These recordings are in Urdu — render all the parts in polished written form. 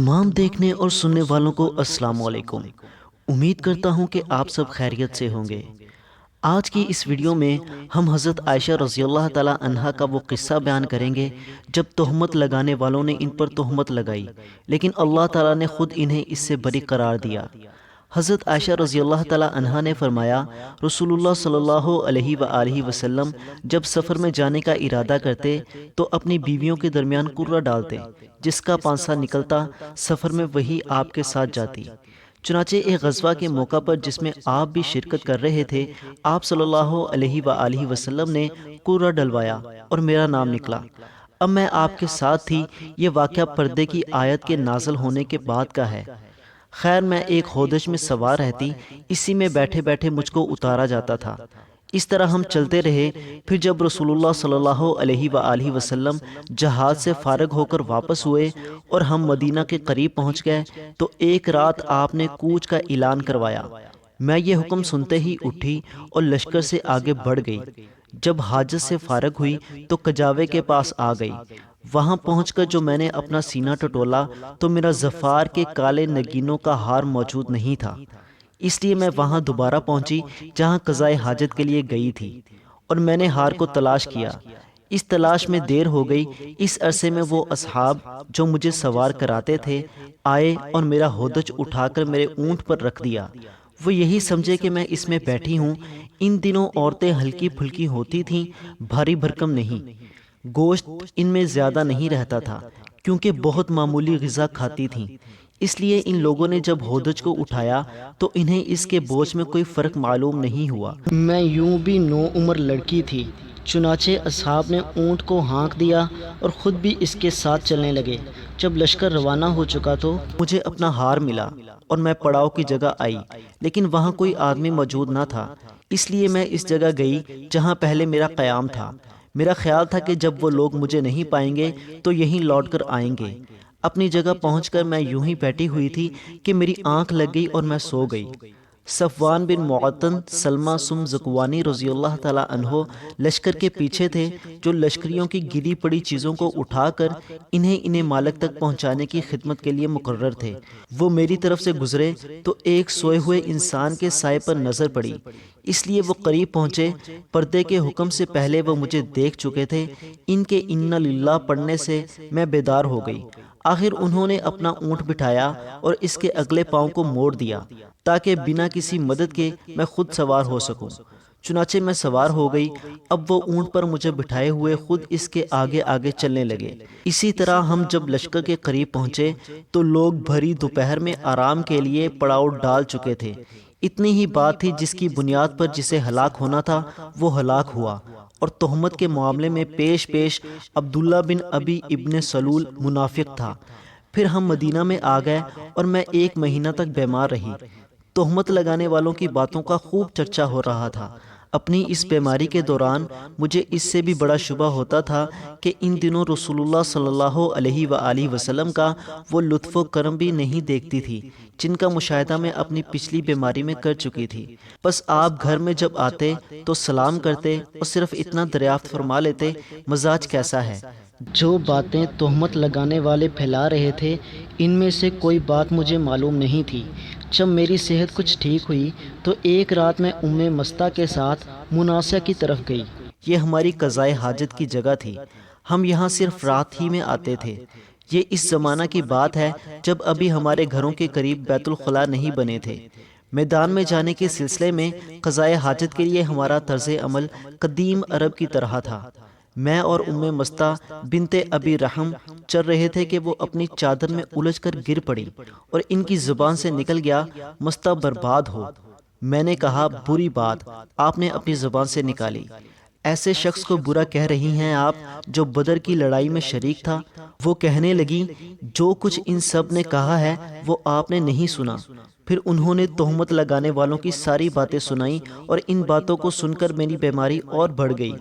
تمام دیکھنے اور سننے والوں کو السلام علیکم۔ امید کرتا ہوں کہ آپ سب خیریت سے ہوں گے۔ آج کی اس ویڈیو میں ہم حضرت عائشہ رضی اللہ تعالی عنہا کا وہ قصہ بیان کریں گے جب تہمت لگانے والوں نے ان پر تہمت لگائی، لیکن اللہ تعالیٰ نے خود انہیں اس سے بری قرار دیا۔ حضرت عائشہ رضی اللہ تعالی عنہا نے فرمایا، رسول اللہ صلی اللہ علیہ وآلہ وسلم جب سفر میں جانے کا ارادہ کرتے تو اپنی بیویوں کے درمیان کرہ ڈالتے، جس کا پانسا نکلتا سفر میں وہی آپ کے ساتھ جاتی۔ چنانچہ ایک غزوہ کے موقع پر جس میں آپ بھی شرکت کر رہے تھے، آپ صلی اللہ علیہ وآلہ وسلم نے کرہ ڈلوایا اور میرا نام نکلا۔ اب میں آپ کے ساتھ تھی۔ یہ واقعہ پردے کی آیت کے نازل ہونے کے بعد کا ہے۔ خیر، میں ایک ہودج میں سوار رہتی، اسی میں بیٹھے بیٹھے مجھ کو اتارا جاتا تھا۔ اس طرح ہم چلتے رہے۔ پھر جب رسول اللہ صلی اللہ علیہ وآلہ وسلم جہاز سے فارغ ہو کر واپس ہوئے اور ہم مدینہ کے قریب پہنچ گئے تو ایک رات آپ نے کوچ کا اعلان کروایا۔ میں یہ حکم سنتے ہی اٹھی اور لشکر سے آگے بڑھ گئی۔ جب حاجت سے فارغ ہوئی تو کجاوے کے پاس آ گئی۔ وہاں پہنچ کر جو میں نے اپنا سینہ ٹٹولا تو میرا ظفار کے کالے نگینوں کا ہار موجود نہیں تھا۔ اس لیے میں وہاں دوبارہ پہنچی جہاں قضائے حاجت کے لیے گئی تھی، اور میں نے ہار کو تلاش کیا۔ اس تلاش میں دیر ہو گئی۔ اس عرصے میں وہ اصحاب جو مجھے سوار کراتے تھے آئے اور میرا ہودج اٹھا کر میرے اونٹ پر رکھ دیا۔ وہ یہی سمجھے کہ میں اس میں بیٹھی ہوں۔ ان دنوں عورتیں ہلکی پھلکی ہوتی تھیں، بھاری بھرکم نہیں۔ گوشت ان میں زیادہ نہیں رہتا تھا کیونکہ بہت معمولی غذا کھاتی تھیں۔ اس لیے ان لوگوں نے جب ہودج کو اٹھایا تو انہیں اس کے بوجھ میں کوئی فرق معلوم نہیں ہوا۔ میں یوں بھی نو عمر لڑکی تھی۔ چنانچہ اصحاب نے اونٹ کو ہانک دیا اور خود بھی اس کے ساتھ چلنے لگے۔ جب لشکر روانہ ہو چکا تو مجھے اپنا ہار ملا اور میں پڑاؤ کی جگہ آئی، لیکن وہاں کوئی آدمی موجود نہ تھا۔ اس لیے میں اس جگہ گئی جہاں پہلے میرا قیام تھا۔ میرا خیال تھا کہ جب وہ لوگ مجھے نہیں پائیں گے تو یہیں لوٹ کر آئیں گے۔ اپنی جگہ پہنچ کر میں یوں ہی بیٹھی ہوئی تھی کہ میری آنکھ لگ گئی اور میں سو گئی۔ صفوان بن معطل سلمہ سم زکوانی رضی اللہ تعالیٰ عنہ لشکر کے پیچھے تھے، جو لشکریوں کی گری پڑی چیزوں کو اٹھا کر انہیں مالک تک پہنچانے کی خدمت کے لیے مقرر تھے۔ وہ میری طرف سے گزرے تو ایک سوئے ہوئے انسان کے سائے پر نظر پڑی، اس لیے وہ قریب پہنچے۔ پردے کے حکم سے پہلے وہ مجھے دیکھ چکے تھے۔ ان کے انا للہ پڑھنے سے میں بیدار ہو گئی۔ آخر انہوں نے اپنا اونٹ بٹھایا اور اس کے اگلے پاؤں کو موڑ دیا تاکہ بنا کسی مدد کے میں خود سوار ہو سکوں۔ چنانچہ میں سوار ہو گئی۔ اب وہ اونٹ پر مجھے بٹھائے ہوئے خود اس کے آگے آگے چلنے لگے۔ اسی طرح ہم جب لشکر کے قریب پہنچے تو لوگ بھری دوپہر میں آرام کے لیے پڑاؤ ڈال چکے تھے۔ اتنی ہی بات تھی جس کی بنیاد پر جسے ہلاک ہونا تھا وہ ہلاک ہوا، اور تہمت کے معاملے میں پیش عبداللہ بن ابی ابن سلول منافق تھا۔ پھر ہم مدینہ میں آ گئے اور میں ایک مہینہ تک بیمار رہی۔ تہمت لگانے والوں کی باتوں کا خوب چرچا ہو رہا تھا۔ اپنی اس بیماری کے دوران مجھے اس سے بھی بڑا شبہ ہوتا تھا کہ ان دنوں رسول اللہ صلی اللہ علیہ وآلہ وسلم کا وہ لطف و کرم بھی نہیں دیکھتی تھی جن کا مشاہدہ میں اپنی پچھلی بیماری میں کر چکی تھی۔ بس آپ گھر میں جب آتے تو سلام کرتے اور صرف اتنا دریافت فرما لیتے، مزاج کیسا ہے؟ جو باتیں تہمت لگانے والے پھیلا رہے تھے ان میں سے کوئی بات مجھے معلوم نہیں تھی۔ جب میری صحت کچھ ٹھیک ہوئی تو ایک رات میں مستہ کے ساتھ مناسیہ کی طرف گئی۔ یہ ہماری قضائے حاجت کی جگہ تھی۔ ہم یہاں صرف رات ہی میں آتے تھے۔ یہ اس زمانہ کی بات ہے جب ابھی ہمارے گھروں کے قریب بیت الخلاء نہیں بنے تھے۔ میدان میں جانے کے سلسلے میں قضائے حاجت کے لیے ہمارا طرز عمل قدیم عرب کی طرح تھا۔ میں اور مستہ بنت ابی رحم چل رہے تھے کہ وہ اپنی چادر میں الجھ کر گر پڑی اور ان کی زبان سے نکل گیا، مستہ برباد ہو۔ میں نے کہا، بری بات آپ نے اپنی زبان سے نکالی۔ ایسے شخص کو برا کہہ رہی ہیں آپ جو بدر کی لڑائی میں شریک تھا؟ وہ کہنے لگی، جو کچھ ان سب نے کہا ہے وہ آپ نے نہیں سنا۔ پھر انہوں نے تہمت لگانے والوں کی ساری باتیں سنائیں اور ان باتوں کو سن کر میری بیماری اور بڑھ گئی۔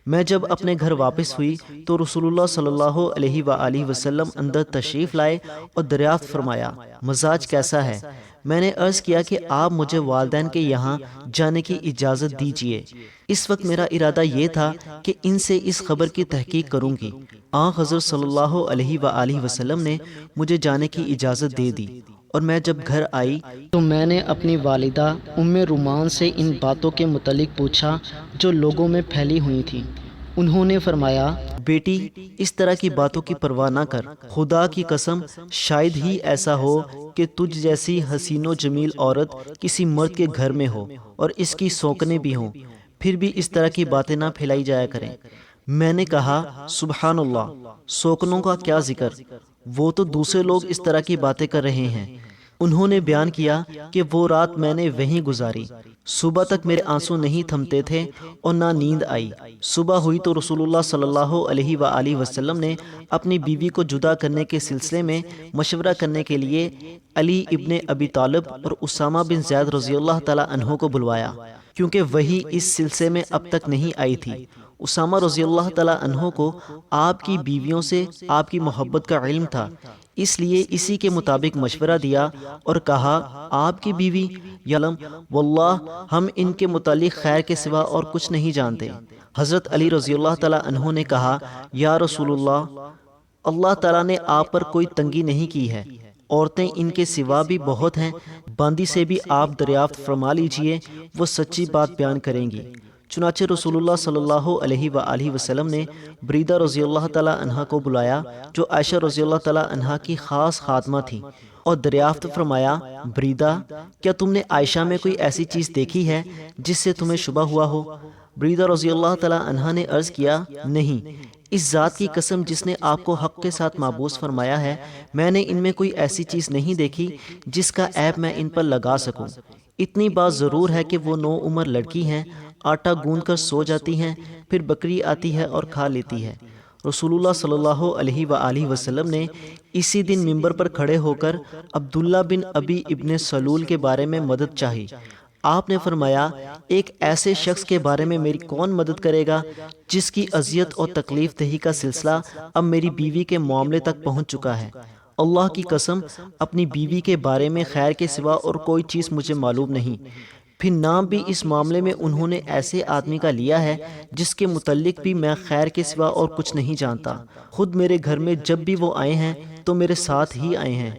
میں جب اپنے گھر واپس ہوئی تو رسول اللہ صلی اللہ علیہ وآلہ وسلم اندر تشریف لائے اور دریافت فرمایا، مزاج کیسا ہے؟ میں نے عرض کیا کہ آپ مجھے والدین کے یہاں جانے کی اجازت دیجیے۔ اس وقت میرا ارادہ یہ تھا کہ ان سے اس خبر کی تحقیق کروں گی۔ آن حضرت صلی اللہ علیہ وآلہ وسلم نے مجھے جانے کی اجازت دے دی، اور میں جب گھر آئی تو میں نے اپنی والدہ ام رومان سے ان باتوں کے متعلق پوچھا جو لوگوں میں پھیلی ہوئی تھیں۔ انہوں نے فرمایا، بیٹی اس طرح کی باتوں کی پرواہ نہ کر، خدا کی قسم شاید ہی ایسا ہو کہ تجھ جیسی حسین و جمیل عورت کسی مرد کے گھر میں ہو اور اس کی سوکنے بھی ہوں، پھر بھی اس طرح کی باتیں نہ پھیلائی جایا کریں۔ میں نے کہا، سبحان اللہ، سوکنوں کا کیا ذکر، وہ تو دوسرے لوگ اس طرح کی باتیں کر رہے ہیں۔ انہوں نے بیان کیا کہ وہ رات میں نے وہیں گزاری، صبح تک میرے آنسو نہیں تھمتے تھے اور نہ نیند آئی۔ صبح ہوئی تو رسول اللہ صلی اللہ علیہ وآلہ وسلم نے اپنی بیوی کو جدا کرنے کے سلسلے میں مشورہ کرنے کے لیے علی ابن ابی طالب اور اسامہ بن زید رضی اللہ تعالی عنہ کو بلوایا، کیونکہ وہی اس سلسلے میں اب تک نہیں آئی تھی۔ اسامہ رضی اللہ تعالی عنہ کو آپ کی بیویوں سے آپ کی محبت کا علم تھا، اس لیے اسی کے مطابق مشورہ دیا اور کہا، آپ کی بیوی یلم واللہ ہم ان کے متعلق خیر کے سوا اور کچھ نہیں جانتے۔ حضرت علی رضی اللہ تعالی عنہ نے کہا، یا رسول اللہ، اللہ تعالیٰ نے آپ پر کوئی تنگی نہیں کی ہے، عورتیں ان کے سوا بھی بہت ہیں، باندی سے بھی آپ دریافت فرما لیجئے، وہ سچی بات بیان کریں گی۔ چنانچہ رسول اللہ صلی اللہ علیہ وآلہ وسلم نے بریدہ رضی اللہ تعالی عنہ کو بلایا، جو عائشہ رضی اللہ تعالی عنہ کی خاص خادمہ تھی، اور دریافت فرمایا، بریدہ، کیا تم نے عائشہ میں کوئی ایسی چیز دیکھی ہے جس سے تمہیں شبہ ہوا ہو؟ بریدہ رضی اللہ تعالی عنہ نے عرض کیا، نہیں، اس ذات کی قسم جس نے آپ کو حق کے ساتھ معبوس فرمایا ہے، میں نے ان میں کوئی ایسی چیز نہیں دیکھی جس کا عیب میں ان پر لگا سکوں۔ اتنی بات ضرور ہے کہ وہ نو عمر لڑکی ہیں، آٹا گوندھ کر سو جاتی ہیں، پھر بکری آتی ہے اور کھا لیتی ہے۔ رسول اللہ صلی اللہ علیہ وآلہ وسلم نے اسی دن ممبر پر کھڑے ہو کر عبداللہ بن ابی ابن سلول کے بارے میں مدد چاہی۔ آپ نے فرمایا، ایک ایسے شخص کے بارے میں میری کون مدد کرے گا جس کی اذیت اور تکلیف دہی کا سلسلہ اب میری بیوی کے معاملے تک پہنچ چکا ہے۔ اللہ کی قسم اپنی بیوی کے بارے میں خیر کے سوا اور کوئی چیز مجھے معلوم نہیں۔ پھر نام بھی اس معاملے میں انہوں نے ایسے آدمی کا لیا ہے جس کے متعلق بھی میں خیر کے سوا اور کچھ نہیں جانتا۔ خود میرے گھر میں جب بھی وہ آئے ہیں تو میرے ساتھ ہی آئے ہیں۔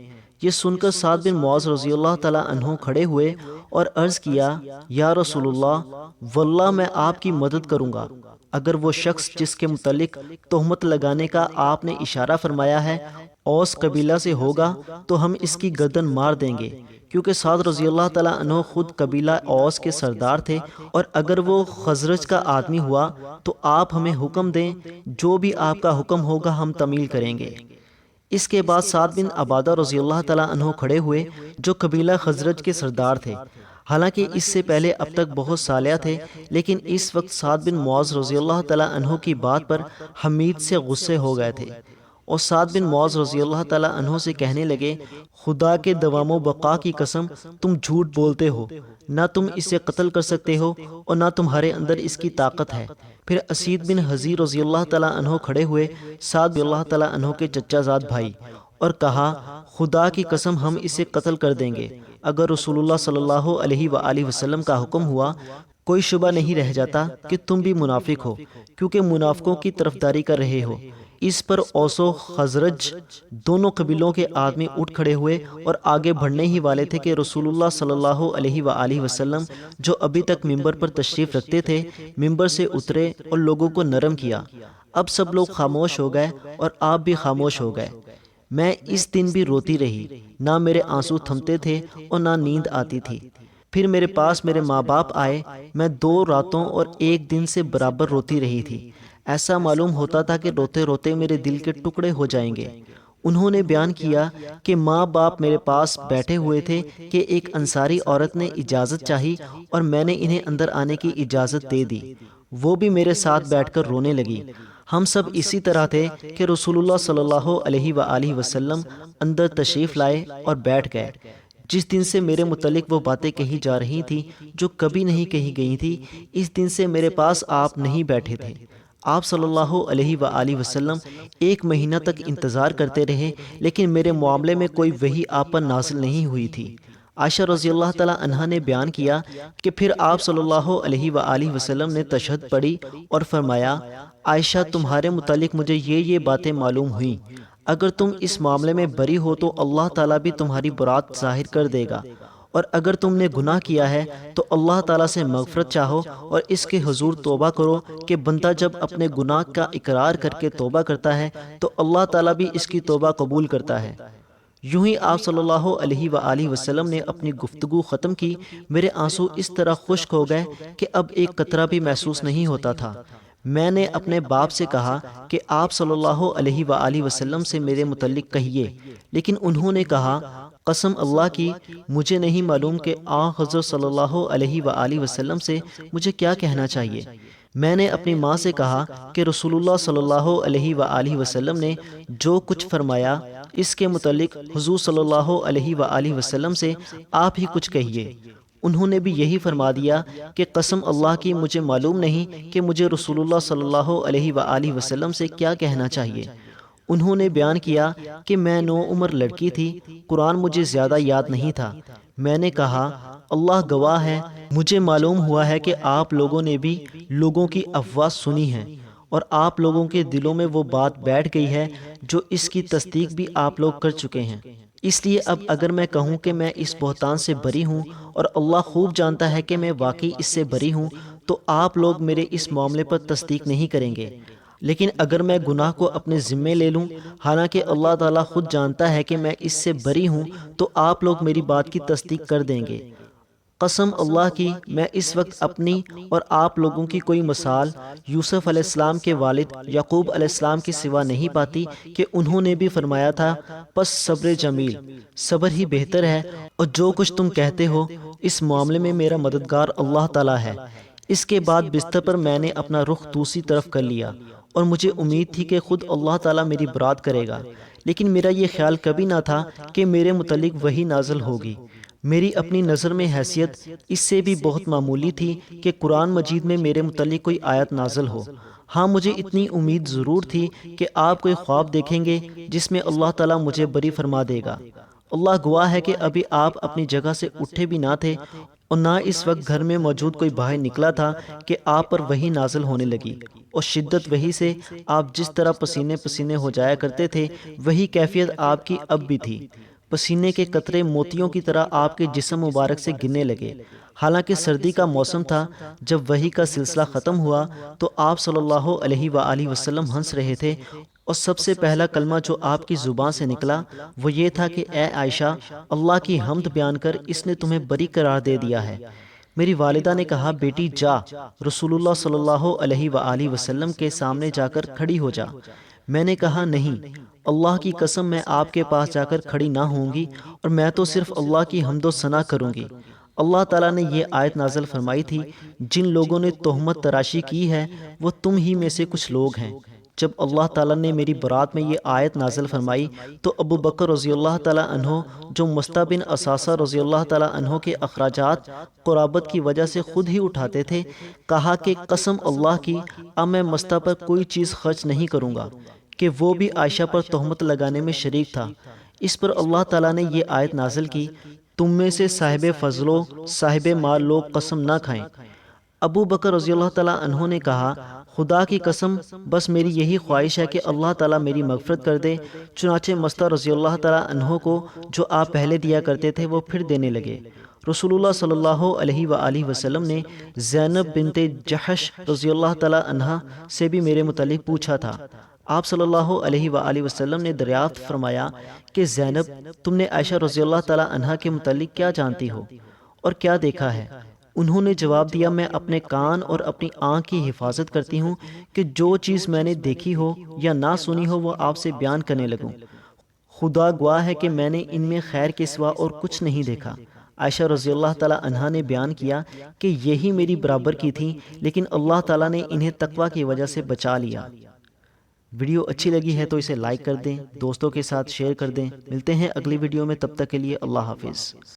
یہ سن کر سعد بن معاذ رضی اللہ تعالی عنہ کھڑے ہوئے اور عرض کیا، یا رسول اللہ، واللہ میں آپ کی مدد کروں گا۔ اگر وہ شخص جس کے متعلق تہمت لگانے کا آپ نے اشارہ فرمایا ہے اوس قبیلہ سے ہوگا تو ہم اس کی گردن مار دیں گے، کیونکہ سعد رضی اللہ تعالیٰ عنہ خود قبیلہ اوس کے سردار تھے، اور اگر وہ خزرج کا آدمی ہوا تو آپ ہمیں حکم دیں، جو بھی آپ کا حکم ہوگا ہم تعمیل کریں گے۔ اس کے بعد سعد بن عبادہ رضی اللہ تعالیٰ عنہ کھڑے ہوئے، جو قبیلہ خزرج کے سردار تھے۔ حالانکہ اس سے پہلے اب تک بہت سالیہ تھے، لیکن اس وقت سعد بن معاذ رضی اللہ تعالیٰ عنہ کی بات پر حمید سے غصے ہو گئے تھے، اور سعد بن معاذ رضی اللہ تعالیٰ عنہ سے کہنے لگے، خدا کے دوام و بقا کی قسم تم جھوٹ بولتے ہو، نہ تم اسے قتل کر سکتے ہو اور نہ تمہارے اندر اس کی طاقت ہے۔ پھر اسید بن حضیر رضی اللہ تعالیٰ عنہ کھڑے ہوئے، سعد رضی اللہ تعالیٰ عنہ کے چچا زاد بھائی، اور کہا، خدا کی قسم ہم اسے قتل کر دیں گے۔ اگر رسول اللہ صلی اللہ علیہ وآلہ وسلم کا حکم ہوا، کوئی شبہ نہیں رہ جاتا کہ تم بھی منافق ہو، کیونکہ منافقوں کی طرفداری کر رہے ہو۔ اس پر اوس و خزرج دونوں قبیلوں کے آدمی اٹھ کھڑے ہوئے اور آگے بڑھنے ہی والے تھے کہ رسول اللہ صلی اللہ علیہ وآلہ وسلم، جو ابھی تک ممبر پر تشریف رکھتے تھے، ممبر سے اترے اور لوگوں کو نرم کیا۔ اب سب لوگ خاموش ہو گئے اور آپ بھی خاموش ہو گئے۔ میں اس دن بھی روتی رہی، نہ میرے آنسو تھمتے تھے اور نہ نیند آتی تھی۔ پھر میرے پاس میرے ماں باپ آئے، میں 2 راتوں اور 1 دن سے برابر روتی رہی تھی۔ ایسا معلوم ہوتا تھا کہ روتے روتے میرے دل کے ٹکڑے ہو جائیں گے۔ انہوں نے بیان کیا کہ ماں باپ میرے پاس بیٹھے ہوئے تھے کہ ایک انصاری عورت نے اجازت چاہی اور میں نے انہیں اندر آنے کی اجازت دے دی۔ وہ بھی میرے ساتھ بیٹھ کر رونے لگی۔ ہم سب اسی طرح تھے کہ رسول اللہ صلی اللہ علیہ وآلہ وسلم اندر تشریف لائے اور بیٹھ گئے۔ جس دن سے میرے متعلق وہ باتیں کہی جا رہی تھیں جو کبھی نہیں کہی گئی تھی، اس دن سے میرے پاس آپ نہیں بیٹھے تھے۔ آپ صلی اللہ علیہ وآلہ وسلم 1 مہینہ تک انتظار کرتے رہے، لیکن میرے معاملے میں کوئی وحی آپ پر نازل نہیں ہوئی تھی۔ عائشہ رضی اللہ تعالی عنہا نے بیان کیا کہ پھر آپ صلی اللہ علیہ وآلہ وسلم نے تشہد پڑھی اور فرمایا، عائشہ تمہارے متعلق مجھے یہ باتیں معلوم ہوئیں، اگر تم اس معاملے میں بری ہو تو اللہ تعالیٰ بھی تمہاری برات ظاہر کر دے گا، اور اگر تم نے گناہ کیا ہے تو اللہ تعالیٰ سے مغفرت چاہو اور اس کے حضور توبہ کرو کہ بندہ جب اپنے گناہ کا اقرار کر کے توبہ کرتا ہے تو اللہ تعالیٰ بھی اس کی توبہ قبول کرتا ہے۔ یوں ہی آپ صلی اللہ علیہ وآلہ وسلم نے اپنی گفتگو ختم کی، میرے آنسو اس طرح خشک ہو گئے کہ اب ایک قطرہ بھی محسوس نہیں ہوتا تھا۔ میں نے اپنے باپ سے کہا کہ آپ صلی اللہ علیہ وآلہ وسلم سے میرے متعلق کہیے، لیکن انہوں نے کہا، قسم اللہ کی مجھے نہیں معلوم کہ حضرت صلی اللہ علیہ وآلہ وسلم سے مجھے کیا کہنا چاہیے۔ میں نے اپنی ماں سے کہا کہ رسول اللہ صلی اللہ علیہ وآلہ وسلم نے جو کچھ فرمایا اس کے متعلق حضور صلی اللہ علیہ وآلہ وسلم سے آپ ہی کچھ کہیے۔ انہوں نے بھی یہی فرما دیا کہ قسم اللہ کی مجھے معلوم نہیں کہ مجھے رسول اللہ صلی اللہ علیہ وآلہ وسلم سے کیا کہنا چاہیے۔ انہوں نے بیان کیا کہ میں نوعمر لڑکی تھی، قرآن مجھے زیادہ یاد نہیں تھا۔ میں نے کہا، اللہ گواہ ہے مجھے معلوم ہوا ہے کہ آپ لوگوں نے بھی لوگوں کی افواہ سنی ہیں اور آپ لوگوں کے دلوں میں وہ بات بیٹھ گئی ہے جو اس کی تصدیق بھی آپ لوگ کر چکے ہیں۔ اس لیے اب اگر میں کہوں کہ میں اس بہتان سے بری ہوں اور اللہ خوب جانتا ہے کہ میں واقعی اس سے بری ہوں تو آپ لوگ میرے اس معاملے پر تصدیق نہیں کریں گے، لیکن اگر میں گناہ کو اپنے ذمے لے لوں حالانکہ اللہ تعالیٰ خود جانتا ہے کہ میں اس سے بری ہوں تو آپ لوگ میری بات کی تصدیق کر دیں گے۔ قسم اللہ کی میں اس وقت اپنی اور آپ لوگوں کی کوئی مثال یوسف علیہ السلام کے والد یعقوب علیہ السلام کے سوا نہیں پاتی کہ انہوں نے بھی فرمایا تھا، پس صبر جمیل، صبر ہی بہتر ہے، اور جو کچھ تم کہتے ہو اس معاملے میں میرا مددگار اللہ تعالیٰ ہے۔ اس کے بعد بستر پر میں نے اپنا رخ دوسری طرف کر لیا اور مجھے امید تھی کہ خود اللہ تعالیٰ میری برات کرے گا، لیکن میرا یہ خیال کبھی نہ تھا کہ میرے متعلق وحی نازل ہوگی۔ میری اپنی نظر میں حیثیت اس سے بھی بہت معمولی تھی کہ قرآن مجید میں میرے متعلق کوئی آیت نازل ہو۔ ہاں مجھے اتنی امید ضرور تھی کہ آپ کوئی خواب دیکھیں گے جس میں اللہ تعالیٰ مجھے بری فرما دے گا۔ اللہ گواہ ہے کہ ابھی آپ اپنی جگہ سے اٹھے بھی نہ تھے اور نہ اس وقت گھر میں موجود کوئی باہر نکلا تھا کہ آپ پر وحی نازل ہونے لگی، اور شدت وحی سے آپ جس طرح پسینے پسینے ہو جایا کرتے تھے وہی کیفیت آپ کی اب بھی تھی۔ پسینے کے قطرے موتیوں کی طرح آپ کے جسم مبارک سے گرنے لگے۔ حالانکہ سردی کا موسم تھا، جب وحی کا سلسلہ ختم ہوا تو آپ صلی اللہ علیہ وآلہ وسلم ہنس رہے تھے، اور سب سے پہلا کلمہ جو آپ کی زبان سے نکلا وہ یہ تھا کہ اے عائشہ، اللہ کی حمد بیان کر، اس نے تمہیں بری قرار دے دیا ہے۔ میری والدہ نے کہا، بیٹی جا، رسول اللہ صلی اللہ علیہ وآلہ وسلم کے سامنے جا کر کھڑی ہو جا۔ میں نے کہا، نہیں، اللہ کی قسم میں آپ کے پاس جا کر کھڑی نہ ہوں گی، اور میں تو صرف اللہ کی حمد و ثنا کروں گی۔ اللہ تعالیٰ نے یہ آیت نازل فرمائی تھی، جن لوگوں نے تہمت تراشی کی ہے وہ تم ہی میں سے کچھ لوگ ہیں۔ جب اللہ تعالیٰ نے میری برات میں یہ آیت نازل فرمائی تو ابو بکر رضی اللہ تعالیٰ عنہ، جو مصطح بن اساسہ رضی اللہ تعالیٰ عنہ کے اخراجات قرابت کی وجہ سے خود ہی اٹھاتے تھے، کہا کہ قسم اللہ کی اب میں مصطح پر کوئی چیز خرچ نہیں کروں گا، کہ وہ بھی عائشہ پر تہمت لگانے میں شریک تھا۔ اس پر اللہ تعالیٰ نے یہ آیت نازل کی، تم میں سے صاحب فضل و صاحب مال لوگ قسم نہ کھائیں۔ ابو بکر رضی اللہ تعالیٰ عنہ نے کہا، خدا کی قسم بس میری یہی خواہش ہے کہ اللہ تعالیٰ میری مغفرت کر دے۔ چنانچہ مصطح رضی اللہ تعالیٰ عنہ کو جو آپ پہلے دیا کرتے تھے وہ پھر دینے لگے۔ رسول اللہ صلی اللہ علیہ وآلہ وسلم نے زینب بنت جحش رضی اللہ تعالیٰ عنہ سے بھی میرے متعلق پوچھا تھا۔ آپ صلی اللہ علیہ وآلہ وسلم نے دریافت فرمایا کہ زینب، تم نے عائشہ رضی اللہ تعالیٰ عنہ کے متعلق کیا جانتی ہو اور کیا دیکھا ہے؟ انہوں نے جواب دیا، میں اپنے کان اور اپنی آنکھ کی حفاظت کرتی ہوں کہ جو چیز میں نے دیکھی ہو یا نہ سنی ہو وہ آپ سے بیان کرنے لگوں۔ خدا گواہ ہے کہ میں نے ان میں خیر کے سوا اور کچھ نہیں دیکھا۔ عائشہ رضی اللہ تعالیٰ عنہا نے بیان کیا کہ یہی میری برابر کی تھیں، لیکن اللہ تعالیٰ نے انہیں تقوی کی وجہ سے بچا لیا۔ ویڈیو اچھی لگی ہے تو اسے لائک کر دیں، دوستوں کے ساتھ شیئر کر دیں۔ ملتے ہیں اگلی ویڈیو میں، تب تک کے لیے اللہ حافظ۔